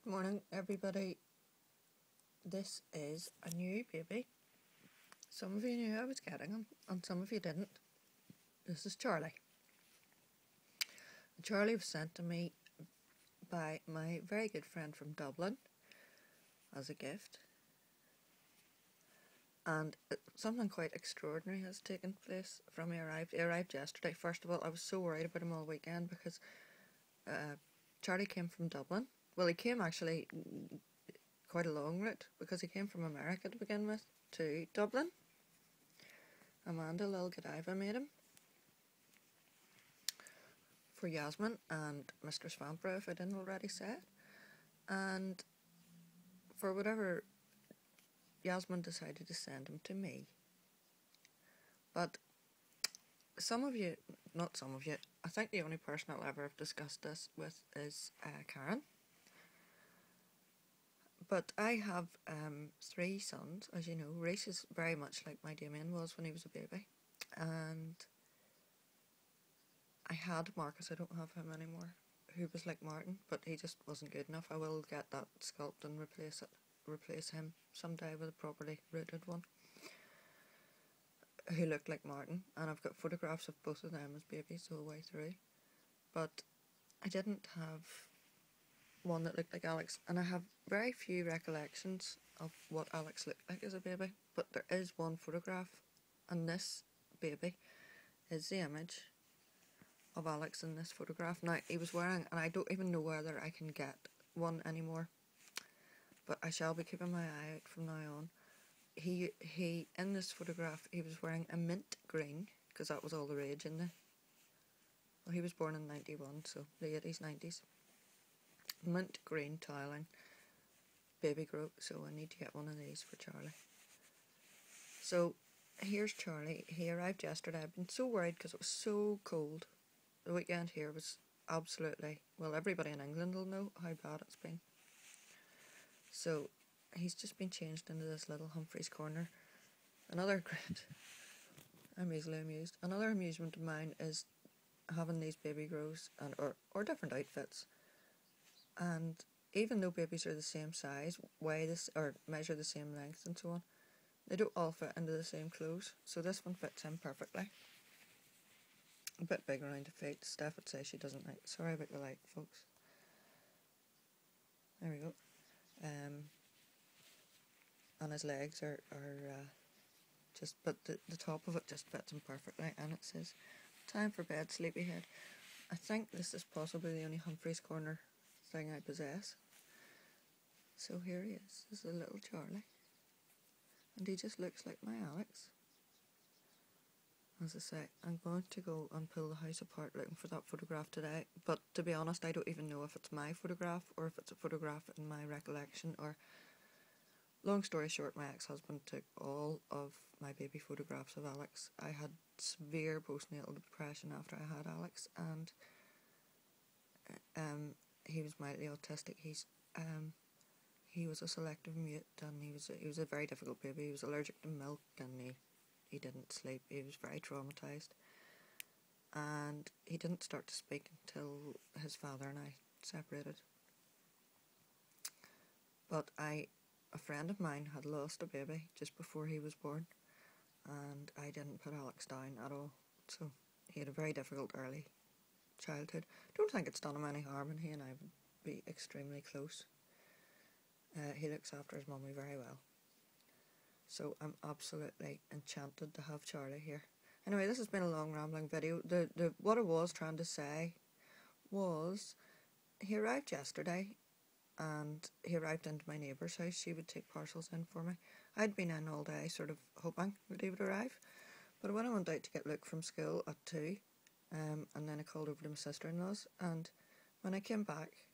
Good morning, everybody. This is a new baby. Some of you knew I was getting him, and some of you didn't. This is Charlie. Charlie was sent to me by my very good friend from Dublin as a gift. And something quite extraordinary has taken place from he arrived. He arrived yesterday. First of all, I was so worried about him all weekend because Charlie came from Dublin. Well, he came actually quite a long route because he came from America to begin with to Dublin. Amanda, little Godiva, made him for Yasmin and Mr. Svampra, if I didn't already say it. And for whatever, Yasmin decided to send him to me. But some of you, not some of you, I think the only person I'll ever have discussed this with is Karen. But I have 3 sons, as you know. Reese is very much like my Damien was when he was a baby. And I had Marcus, I don't have him anymore, who was like Martin, but he just wasn't good enough. I will get that sculpt and replace him someday with a properly rooted one who looked like Martin. And I've got photographs of both of them as babies all the way through. But I didn't have one that looked like Alex, and I have very few recollections of what Alex looked like as a baby, but there is one photograph, and this baby is the image of Alex in this photograph. Now, he was wearing, and I don't even know whether I can get one anymore, but I shall be keeping my eye out from now on. He in this photograph, he was wearing a mint green, because that was all the rage in there. Well, he was born in 91, so the 80s, 90s. Mint green tiling, baby grow, so I need to get one of these for Charlie. So here's Charlie. He arrived yesterday. I've been so worried because it was so cold. The weekend here was absolutely, well, everybody in England will know how bad it's been. So he's just been changed into this little Humphrey's corner. Another great, I'm easily amused. Another amusement of mine is having these baby grows and or different outfits. And even though babies are the same size, weigh this or measure the same length and so on, they don't all fit into the same clothes. So this one fits in perfectly. A bit big around the feet. Steph would say she doesn't like. Sorry about the light, folks. There we go. And his legs are just, but the top of it just fits him perfectly. And it says, "Time for bed, sleepyhead." I think this is possibly the only Humphrey's corner thing I possess. So here he is. This is a little Charlie. And he just looks like my Alex. As I say, I'm going to go and pull the house apart looking for that photograph today. But to be honest, I don't even know if it's my photograph or if it's a photograph in my recollection. Or, long story short, my ex-husband took all of my baby photographs of Alex. I had severe postnatal depression after I had Alex, and he was mildly autistic. He was a selective mute, and he was a very difficult baby. He was allergic to milk, and he didn't sleep. He was very traumatised, and he didn't start to speak until his father and I separated. But a friend of mine had lost a baby just before he was born, and I didn't put Alex down at all. So he had a very difficult early childhood. Don't think it's done him any harm, and he and I would be extremely close. He looks after his mummy very well. So I'm absolutely enchanted to have Charlie here. Anyway, this has been a long rambling video. What I was trying to say was, he arrived yesterday, and he arrived into my neighbour's house. She would take parcels in for me. I'd been in all day sort of hoping that he would arrive. But when I went out to get Luke from school at 2, and then I called over to my sister-in-law's, and when I came back,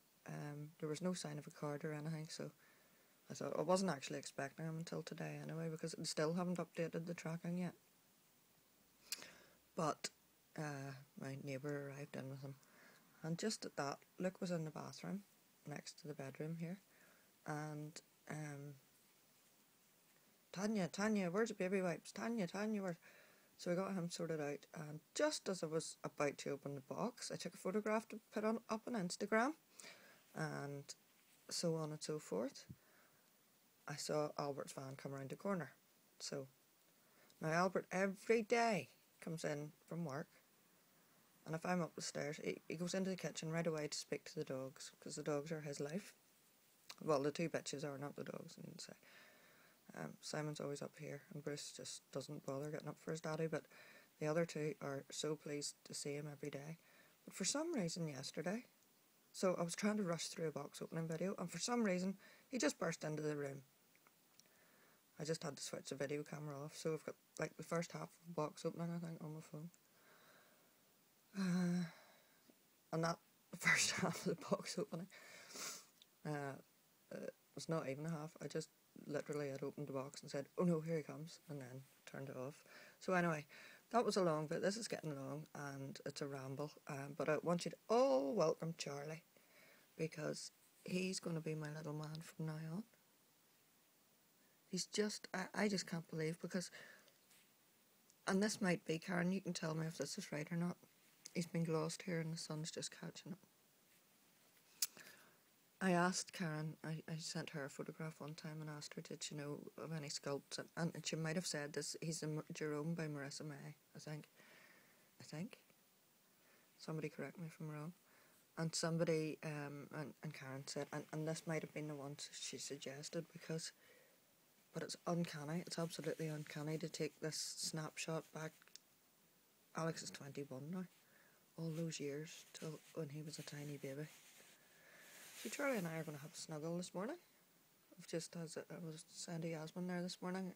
there was no sign of a card or anything, so I thought I wasn't actually expecting him until today anyway, because I still haven't updated the tracking yet. But my neighbour arrived in with him, and just at that, Luke was in the bathroom next to the bedroom here, and Tanya, where's the baby wipes? Tanya, where's... So I got him sorted out, and just as I was about to open the box, I took a photograph to put up on Instagram, and so on and so forth. I saw Albert's van come around the corner. So now Albert every day comes in from work, and if I'm up the stairs, he goes into the kitchen right away to speak to the dogs, because the dogs are his life. Well, the two bitches are, not the dogs, I didn't say. Simon's always up here, and Bruce just doesn't bother getting up for his daddy, but the other two are so pleased to see him every day. But for some reason yesterday, so I was trying to rush through a box opening video, and for some reason he just burst into the room. I just had to switch the video camera off, so I've got like the first half of the box opening, I think, on my phone. And that first half of the box opening was not even a half. I just literally had opened the box and said, oh no, here he comes, and then turned it off. So anyway, that was a long bit. This is getting long, and it's a ramble, but I want you to all welcome Charlie, because he's going to be my little man from now on. He's just, I just can't believe, because, and this might be, Karen, you can tell me if this is right or not, he's been lost here and the sun's just catching it. I asked Karen, I sent her a photograph one time and asked her, did she know of any sculpts, and she might have said this, he's a Jerome by Marissa May, I think. Somebody correct me if I'm wrong. And somebody, and Karen said, and this might have been the one she suggested, because, but it's uncanny, it's absolutely uncanny to take this snapshot back. Alex is 21 now, all those years till when he was a tiny baby. So Charlie and I are going to have a snuggle this morning. Just as I was saying to Yasmin there this morning,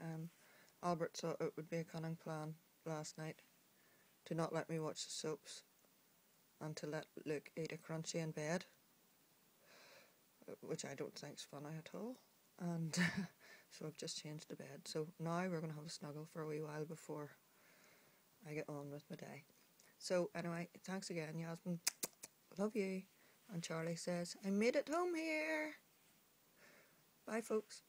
Albert thought it would be a cunning plan last night to not let me watch the soaps and to let Luke eat a crunchy in bed, which I don't think is funny at all. And so I've just changed the bed. So now we're going to have a snuggle for a wee while before I get on with my day. So anyway, thanks again, Yasmin. Love you. And Charlie says, I made it home here. Bye, folks.